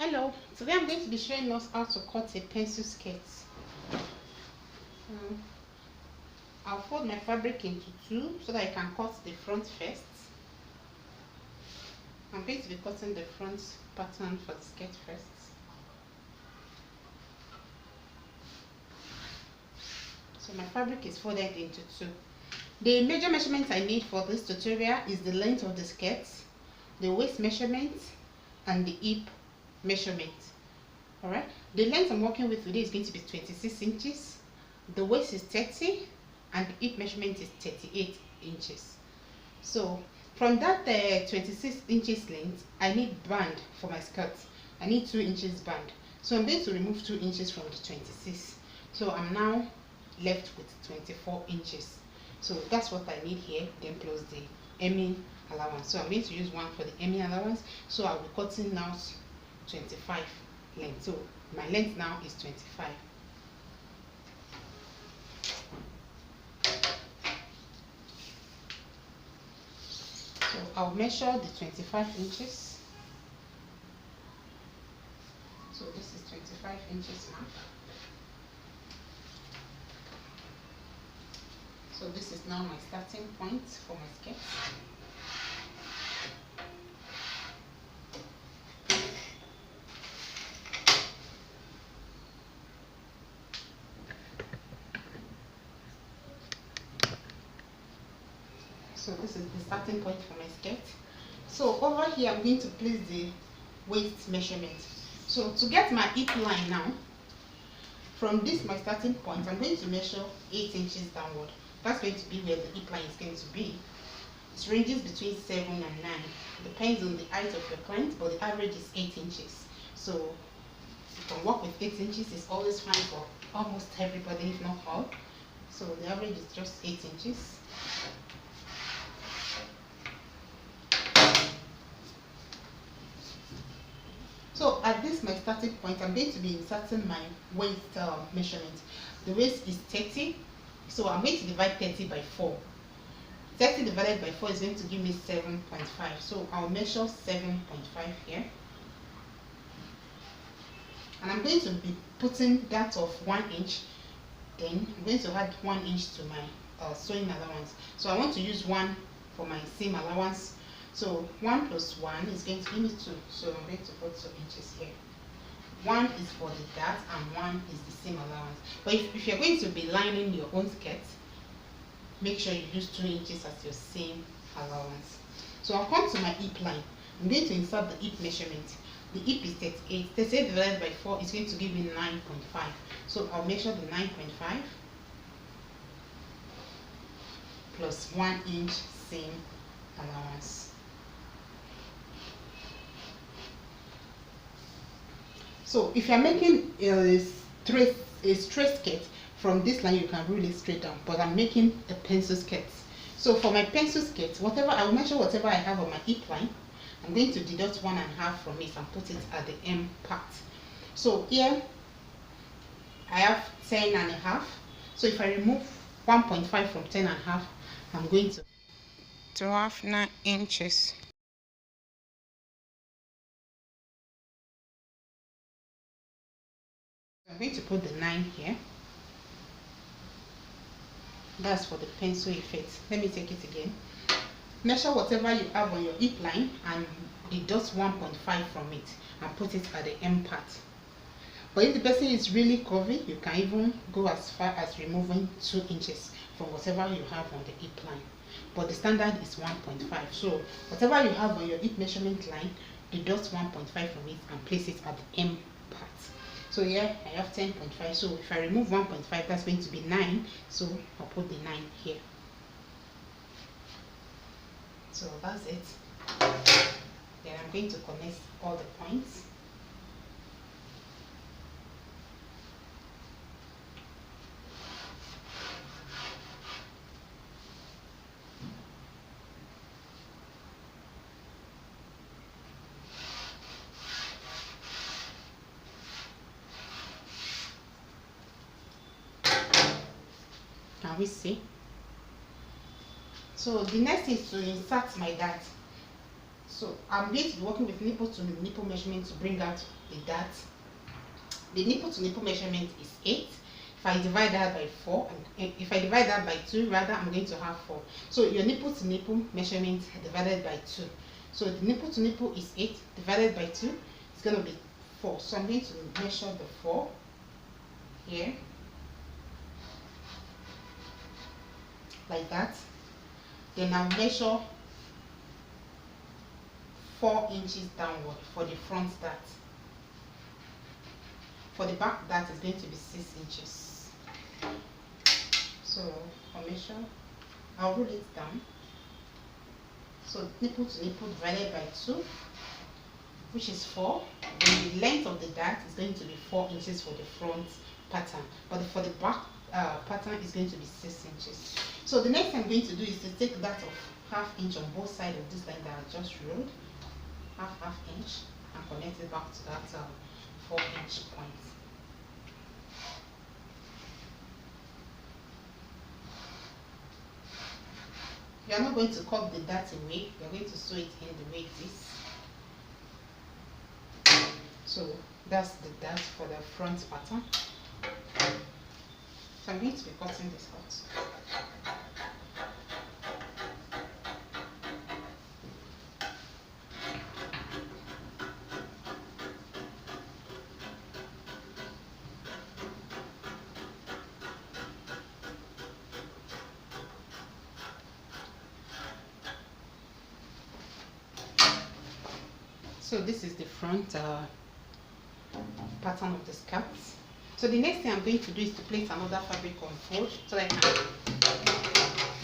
Hello, today I'm going to be showing us how to cut a pencil skirt. I'll fold my fabric into two so that I can cut the front first. I'm going to be cutting the front pattern for the skirt first. So my fabric is folded into two. The major measurements I need for this tutorial is the length of the skirt, the waist measurement, and the hip measurement. Alright, the length I'm working with today is going to be 26 inches, the waist is 30, and the hip measurement is 38 inches. So from that 26 inches length, I need band for my skirt. I need 2 inches band. So I'm going to remove 2 inches from the 26. So I'm now left with 24 inches. So that's what I need here, then plus the hemming allowance. So I'm going to use one for the hemming allowance. So I'll be cutting now 25 length. So my length now is 25. So I'll measure the 25 inches. So this is 25 inches mark. So this is now my starting point for my skirt. So this is the starting point for my skirt. So over here I'm going to place the waist measurement. So to get my hip line now, from this my starting point, I'm going to measure 8 inches downward. That's going to be where the hip line is going to be. It ranges between 7 and 9. Depends on the height of your client, but the average is 8 inches. So you can work with 8 inches. It's always fine for almost everybody, if not all. So the average is just 8 inches. So at this my starting point, I'm going to be inserting my waist measurement. The waist is 30, so I'm going to divide 30 by 4. 30 divided by 4 is going to give me 7.5. So I'll measure 7.5 here. And I'm going to be putting that of 1 inch. Then I'm going to add 1 inch to my sewing allowance. So I want to use 1 for my seam allowance. So 1 plus 1 is going to give me 2. So I'm going to put 2 inches here. 1 is for the dart and 1 is the seam allowance. But if you're going to be lining your own skirt, make sure you use 2 inches as your seam allowance. So I'll come to my hip line. I'm going to insert the hip measurement. The hip is 38. 38 divided by 4 is going to give me 9.5. So I'll measure the 9.5 plus 1 inch seam allowance. So if you're making a straight skirt, from this line you can rule it straight down, but I'm making a pencil skirt. So for my pencil skirt, whatever I'll measure whatever I have on my hip line. I'm going to deduct 1.5 from it and put it at the hem part. So here I have 10.5. So if I remove 1.5 from 10.5, I'm going to have 9 inches. I'm going to put the 9 here. That's for the pencil effect. Let me take it again. Measure whatever you have on your hip line and deduct 1.5 from it and put it at the hem part. But if the person is really curvy, you can even go as far as removing 2 inches from whatever you have on the hip line. But the standard is 1.5. So whatever you have on your hip measurement line, deduct 1.5 from it and place it at the hem part. So here I have 10.5. So if I remove 1.5, that's going to be 9. So I'll put the 9 here. So that's it. Then I'm going to connect all the points. Can we see? So the next is to insert my dart. So I'm going to be working with nipple to nipple measurement to bring out the dart. The nipple to nipple measurement is 8. If I divide that by 4, and if I divide that by 2, rather, I'm going to have 4. So your nipple to nipple measurement divided by 2. So the nipple to nipple is 8 divided by 2. It's going to be 4. So I'm going to measure the 4 here, like that. Then I'll measure 4 inches downward for the front dart. For the back dart is going to be 6 inches. So I'll measure, I'll roll it down. So nipple to nipple divided by 2, which is 4. Then the length of the dart is going to be 4 inches for the front pattern, but for the back pattern is going to be 6 inches. So the next thing I'm going to do is to take that of ½ inch on both sides of this line that I just rolled, half inch, and connect it back to that 4-inch point. You are not going to cut the dart away, you are going to sew it in the way it is. So that's the dart for the front pattern. So I'm going to be cutting this out. So this is the front pattern of the skirt. So the next thing I'm going to do is to place another fabric on fold so I can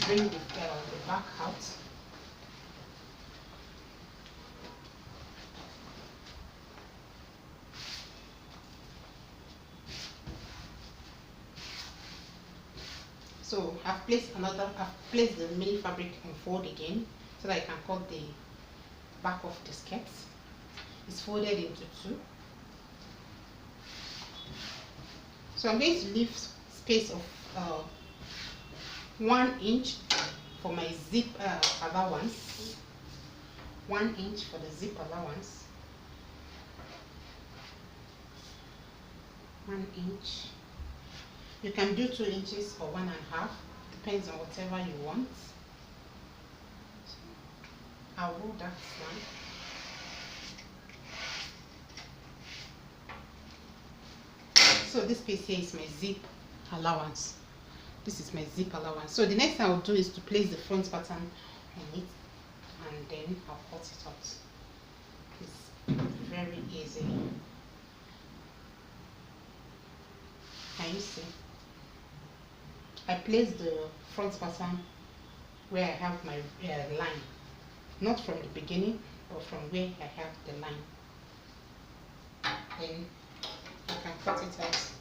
bring the back out. So I've placed the mini fabric on fold again so that I can cut the back of the skirt. It's folded into 2. So I'm going to leave space of 1 inch for my zip allowance. 1 inch for the zip allowance. 1 inch. You can do 2 inches or 1.5, depends on whatever you want. So I'll roll that one. So this piece here is my zip allowance. This is my zip allowance. So the next thing I'll do is to place the front pattern on it, and then I'll cut it out. It's very easy. Can you see? I place the front pattern where I have my line, not from the beginning, but from where I have the line. Then I can cut it out.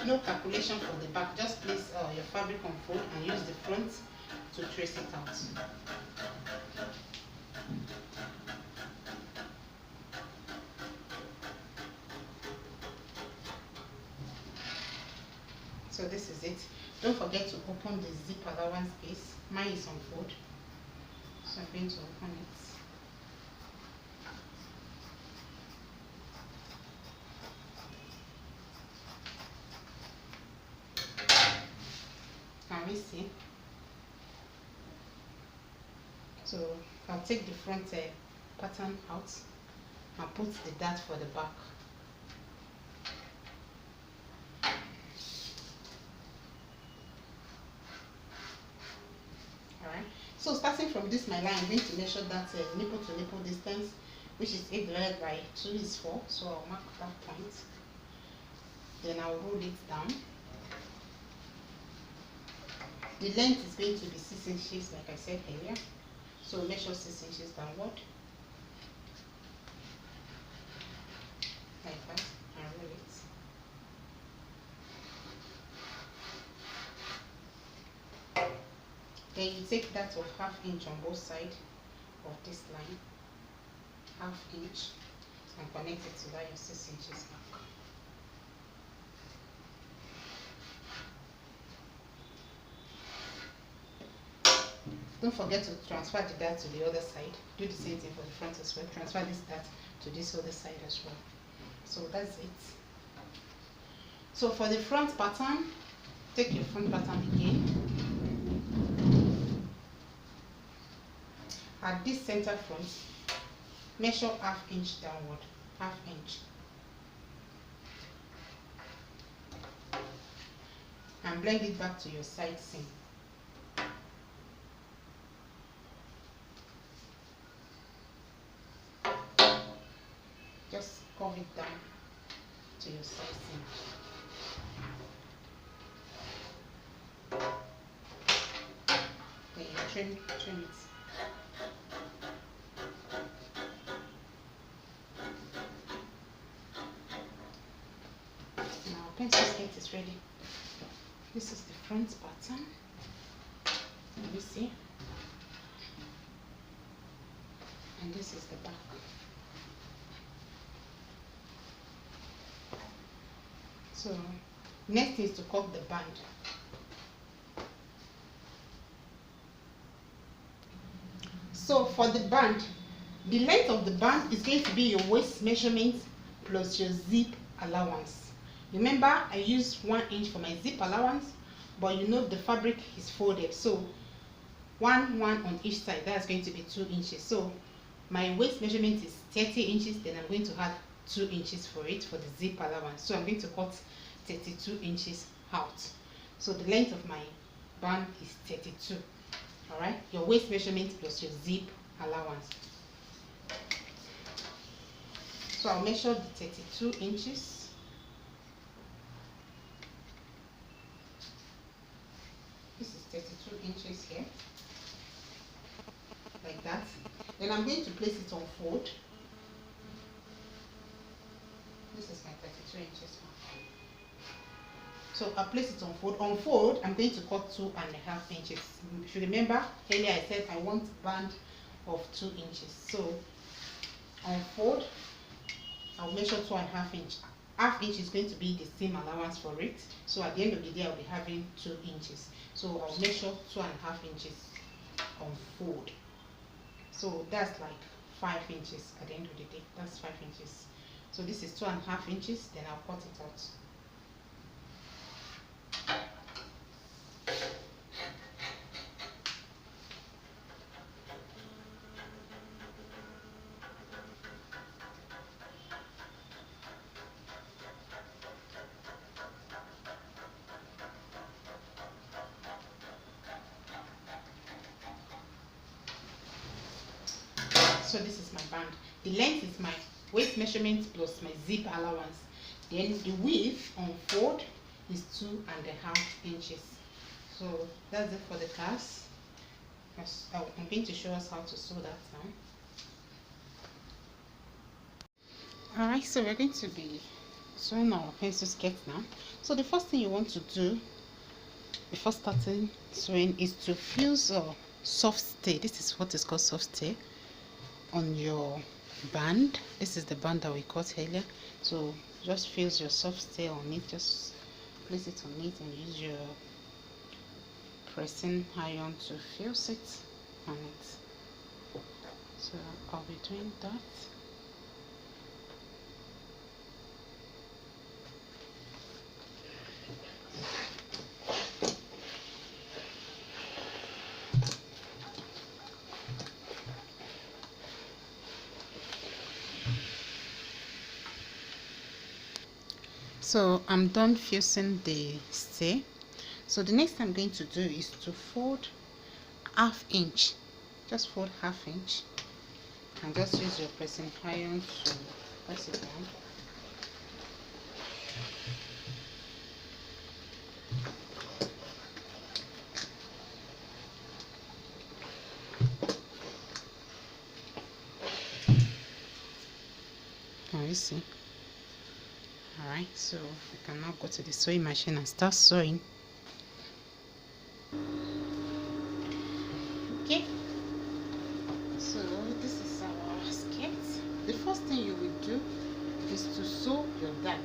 No calculation for the back, just place your fabric on fold and use the front to trace it out. So this is it. Don't forget to open the zip allowance piece. Mine is on fold, so I'm going to open it. Can we see? So I'll take the front pattern out and put the dart for the back. Alright, so starting from this my line, I'm going to measure that nipple to nipple distance, which is 8 divided by 2 is 4, so I'll mark that point. Then I'll roll it down. The length is going to be 6 inches, like I said earlier. So measure 6 inches downward, like that, and roll it. Then you take that of ½ inch on both sides of this line, ½ inch, and connect it to that your 6 inches mark. Don't forget to transfer the dart to the other side. Do the same thing for the front as well. Transfer this dart to this other side as well. So that's it. So for the front pattern, take your front pattern again. At this center front, measure ½ inch downward, ½ inch. And blend it back to your side seam. Just curve it down to your side seam. Then you trim it. Now pencil skirt is ready. This is the front pattern. Let me see. And this is the back. So next is to cut the band. So for the band, the length of the band is going to be your waist measurement plus your zip allowance. Remember, I used 1 inch for my zip allowance, but you know the fabric is folded, so one on each side. That's going to be 2 inches. So my waist measurement is 30 inches. Then I'm going to add 2 inches for it for the zip allowance. So I'm going to cut 32 inches out. So the length of my band is 32. All right, your waist measurement plus your zip allowance. So I'll measure the 32 inches. This is 32 inches here, like that. Then I'm going to place it on fold. This is my 32 inches. So I'll place it on fold. On fold, I'm going to cut 2.5 inches. If you remember, earlier I said I want a band of 2 inches. So on fold, I'll measure 2.5 inches. ½ inch is going to be the seam allowance for it. So at the end of the day, I'll be having 2 inches. So I'll measure 2.5 inches on fold. So that's like 5 inches at the end of the day. That's 5 inches. So this is 2.5 inches. Then I'll cut it out. So this is my band. The length is my waist measurement plus my zip allowance. Then the width on fold is 2.5 inches. So that's it for the class. I'm going to show us how to sew that now. Alright, so we're going to be sewing our pencil skirt now. So the first thing you want to do before starting sewing is to fuse a soft stay. This is what is called soft stay on your band. This is the band that we cut earlier. So just fuse your soft stay on it. Just place it on it and use your pressing iron to fuse it on it. So I'll be doing that. So I'm done fusing the stay. So the next I'm going to do is to fold ½ inch. Just fold ½ inch and just use your pressing iron to press it down. Can you see? Alright, so we can now go to the sewing machine and start sewing. Okay, so this is our skirt. The first thing you will do is to sew your dart.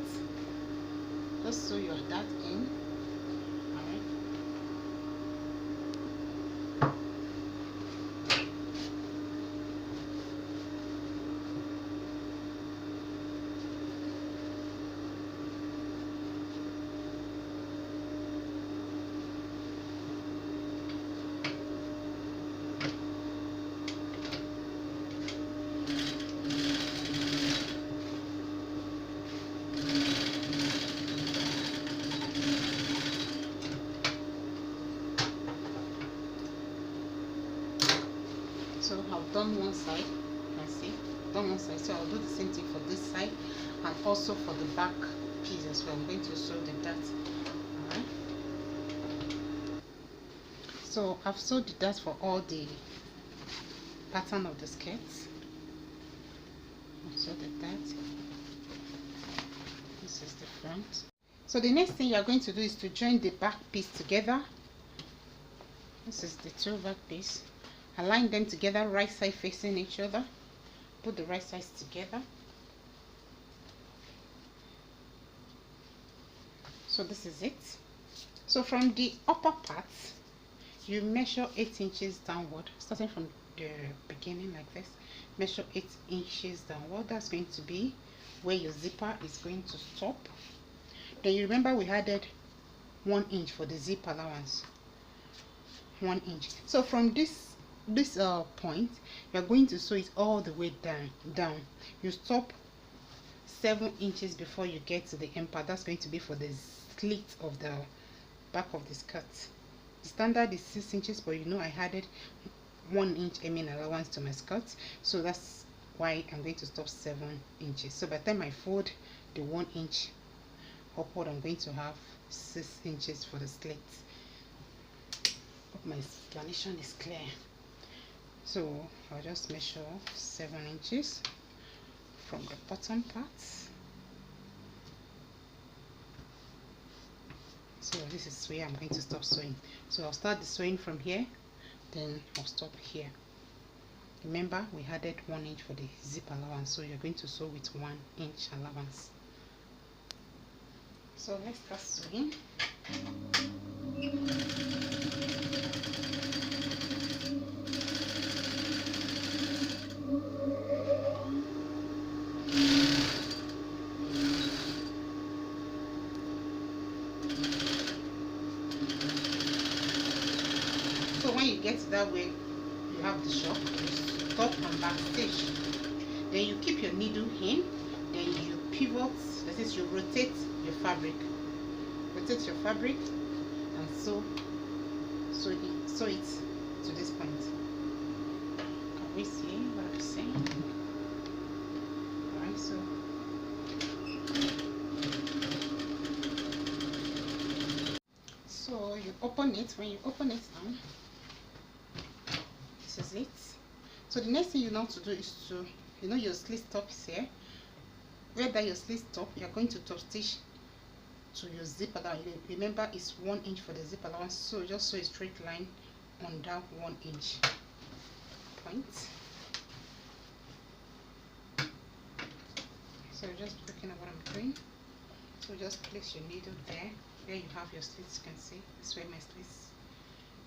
Just sew your dart in. Alright. So I've done one side, you can see, done one side. So I'll do the same thing for this side and also for the back piece as well. I'm going to sew the dart. Alright. So I've sewed the dart for all the pattern of the skirts. I've sewed the dart. This is the front. So the next thing you are going to do is to join the back piece together. This is the two back piece. Align them together, right side facing each other. Put the right sides together. So this is it. So from the upper part, you measure 8 inches downward, starting from the beginning like this. Measure 8 inches downward. That's going to be where your zipper is going to stop. Then you remember we added 1 inch for the zip allowance. 1 inch. So from this point, you are going to sew it all the way down. You stop 7 inches before you get to the end part. That's going to be for the slit of the back of the skirt. The standard is 6 inches, but you know I added 1 inch allowance to my skirt, so that's why I'm going to stop 7 inches. So by the time I fold the 1 inch upward, I'm going to have 6 inches for the slit. Hope my explanation is clear. So I'll just measure 7 inches from the bottom part. So this is where I'm going to stop sewing. So I'll start the sewing from here, then I'll stop here. Remember we added 1 inch for the zip allowance, so you're going to sew with 1 inch allowance. So let's start sewing. So when you get to that way, you have the shock, you stop and back stitch. Then you keep your needle in, then you pivot, that is, you rotate your fabric. Rotate your fabric and sew it to this point. Can we see what I'm saying? Alright, so you open it. When you open it now, this is it. So the next thing you know to do is to, you know, your slit top is here. Where that your slit top, you are going to top stitch to your zip allowance. Remember it's 1 inch for the zip allowance, so just sew a straight line on that 1 inch point. So just looking at what I'm doing. So just place your needle there where you have your slits. You can see this is where my slits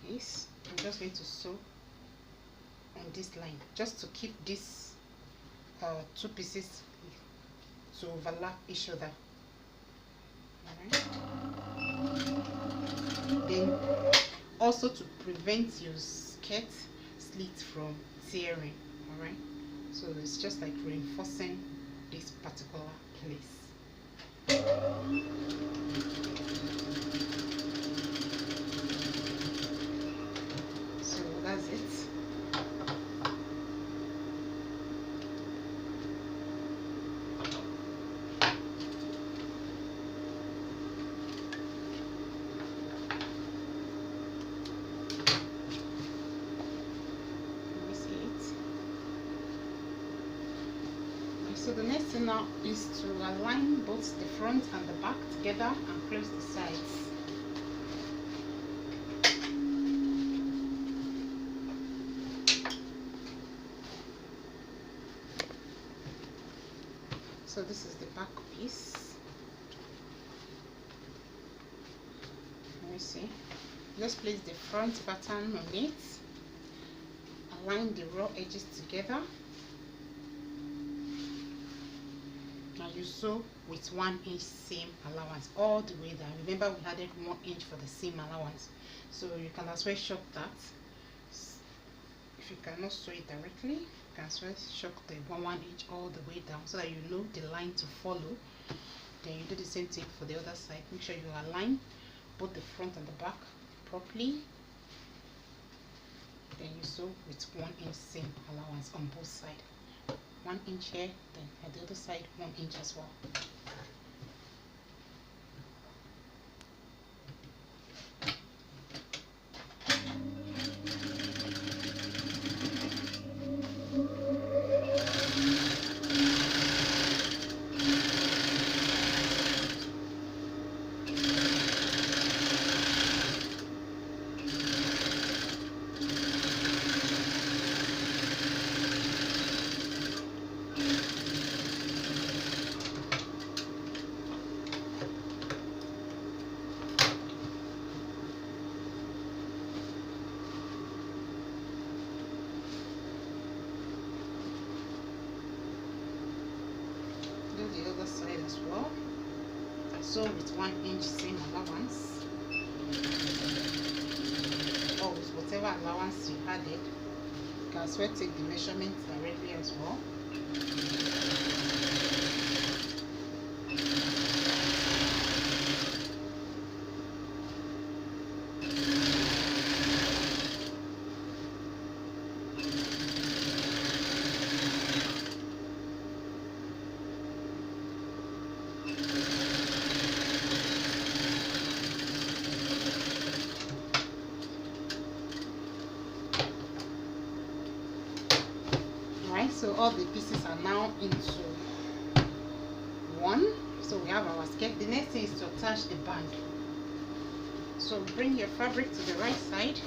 is. I'm just going to sew on this line just to keep these two pieces to overlap each other. Then also to prevent your skirt slit from tearing. Alright, so it's just like reinforcing this particular place. So that's it. So the next thing now is to align both the front and the back together and close the sides. So this is the back piece. Let me see. Just place the front pattern on it. Align the raw edges together. You sew with 1 inch seam allowance all the way down. Remember we added 1 inch for the seam allowance, so you can as well shock that. If you cannot sew it directly, you can as well shock the 1 inch all the way down so that you know the line to follow. Then you do the same thing for the other side. Make sure you align both the front and the back properly. Then you sew with 1 inch seam allowance on both sides. 1 inch here, then at the other side 1 inch as well. Do the other side as well. Sew with 1 inch seam allowance, or with whatever allowance you added. You can as well take the measurement directly as well. So all the pieces are now into one. So we have our skirt. The next thing is to attach the band. So bring your fabric to the right side.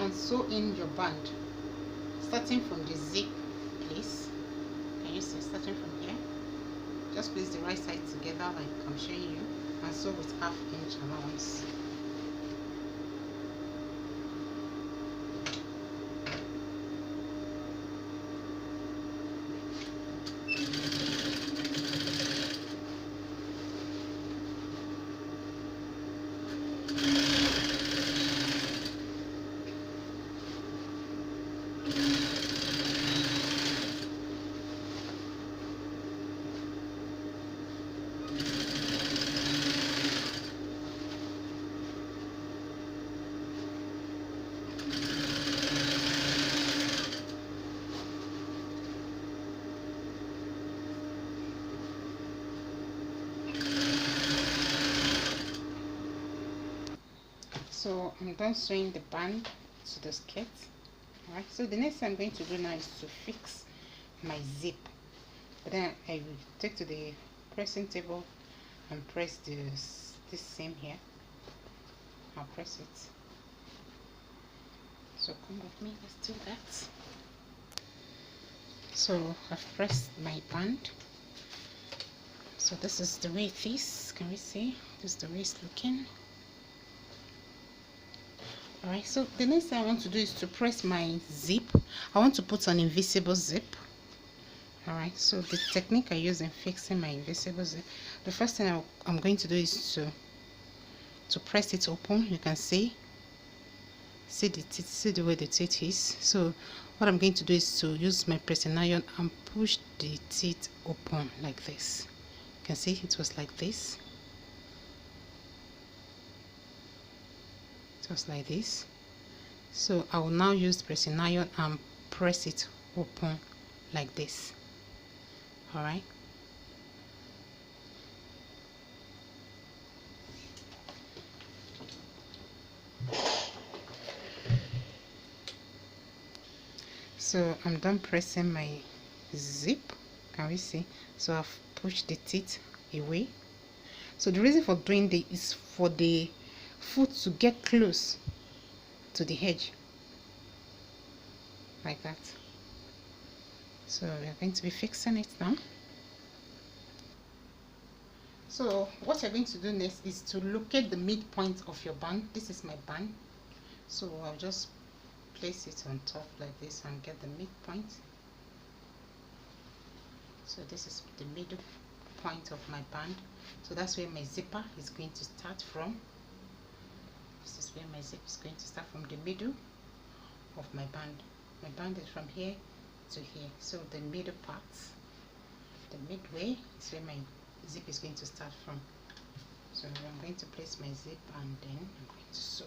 And sew in your band, starting from the zip place. Can you see, starting from here? Just place the right side together like I'm showing you, and sew with 1/2 inch allowance. So I'm done sewing the band to the skirt. Alright, so the next thing I'm going to do now is to fix my zip. But then I will take to the pressing table and press this seam here. I'll press it. So come with me, let's do that. So I've pressed my band. So this is the way it is. Can we see? This is the way it's looking. Alright, so the next thing I want to do is to press my zip. I want to put an invisible zip. Alright, so the technique I use in fixing my invisible zip, the first thing I'm going to do is to press it open. You can see the teeth, see the way the teeth is. So what I'm going to do is to use my pressing iron and push the teeth open like this. You can see it was like this. Just like this. So I will now use the pressing iron and press it open like this. Alright, so I'm done pressing my zip. Can we see? So I've pushed the teeth away. So the reason for doing this is for the foot to get close to the edge like that. So we're going to be fixing it now. So what you're going to do next is to locate the midpoint of your band. This is my band, so I'll just place it on top like this and get the midpoint. So this is the middle point of my band, so that's where my zipper is going to start from. This is where my zip is going to start, from the middle of my band. My band is from here to here, so the middle part, the midway, is where my zip is going to start from. So I'm going to place my zip and then I'm going to sew.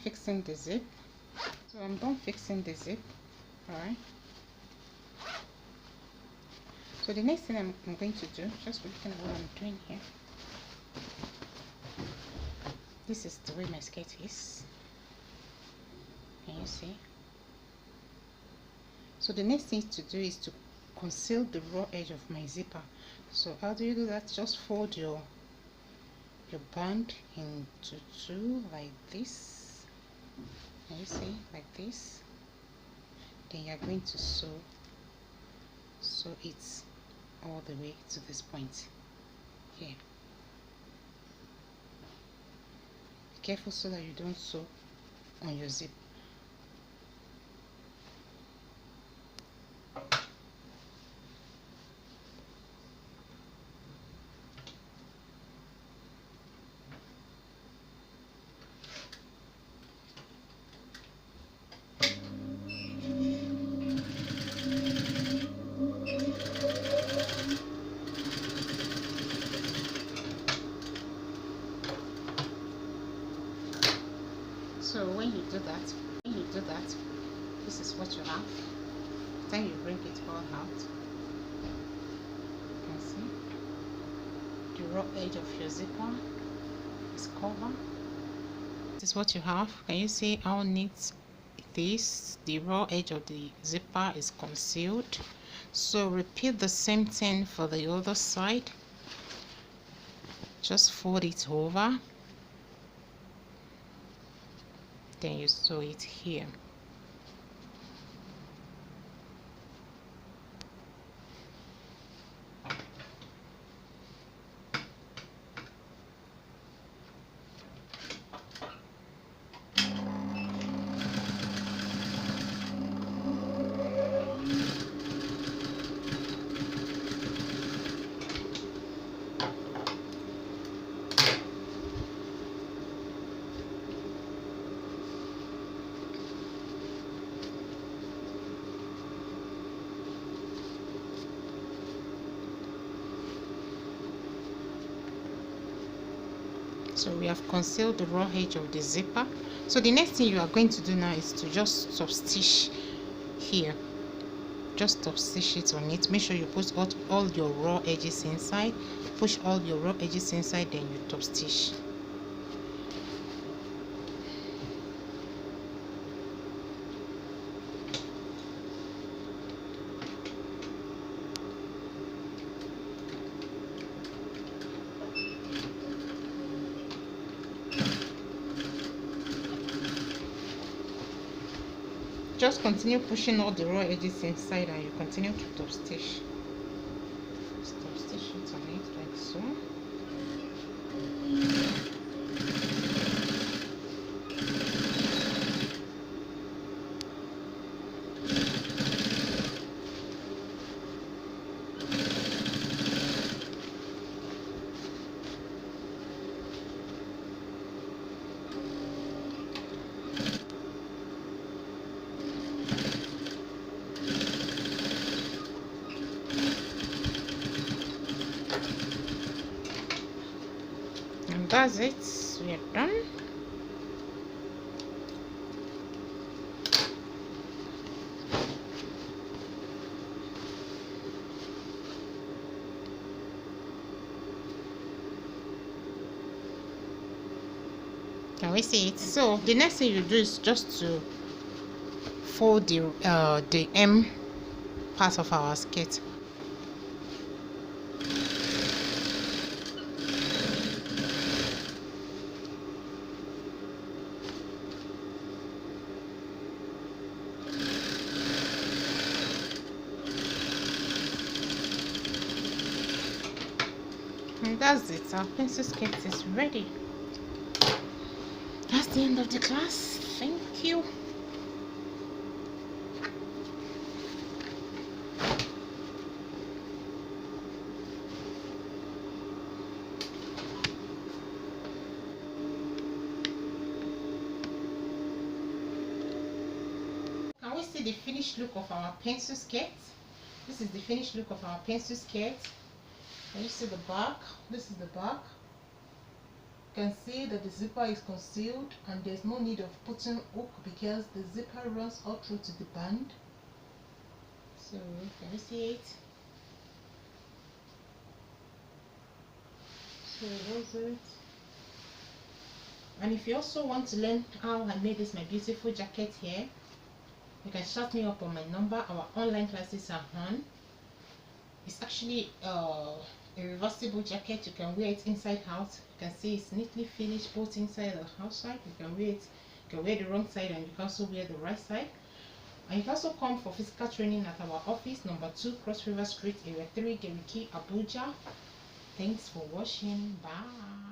Fixing the zip. So I'm done fixing the zip. Alright, so the next thing I'm going to do, just looking at what I'm doing here, this is the way my skirt is. Can you see? So the next thing to do is to conceal the raw edge of my zipper. So how do you do that? Just fold your band into two like this. Can you see? Like this. Then you're going to sew it all the way to this point here. Be careful so that you don't sew on your zip. So when you do that, this is what you have. Then you bring it all out. You can see the raw edge of your zipper is covered. This is what you have. Can you see how neat it is? The raw edge of the zipper is concealed. So repeat the same thing for the other side. Just fold it over. Then you sew it here. So we have concealed the raw edge of the zipper. So the next thing you are going to do now is to just top stitch here. Just top stitch it on it. Make sure you put all your raw edges inside. Push all your raw edges inside, then you top stitch. just continue pushing all the raw edges inside and you continue to top stitch. Top stitch it on it like so. And that's it, we are done. Can we see it? So the next thing you do is just to fold the hem part of our skirt. And that's it, our pencil skirt is ready. That's the end of the class. Thank you. Can we see the finished look of our pencil skirt? This is the finished look of our pencil skirt. Can you see the back? This is the back. You can see that the zipper is concealed and there's no need of putting hook because the zipper runs all through to the band. So can you see it? So that's it. And if you also want to learn how I made this my beautiful jacket here, you can chat me up on my number. Our online classes are on. It's actually a reversible jacket. You can wear it inside out. You can see it's neatly finished both inside and outside. You can wear it, you can wear the wrong side and you can also wear the right side. And you can also come for physical training at our office, number 2 Cross River Street, Area 3, Geriki, Abuja. Thanks for watching. Bye.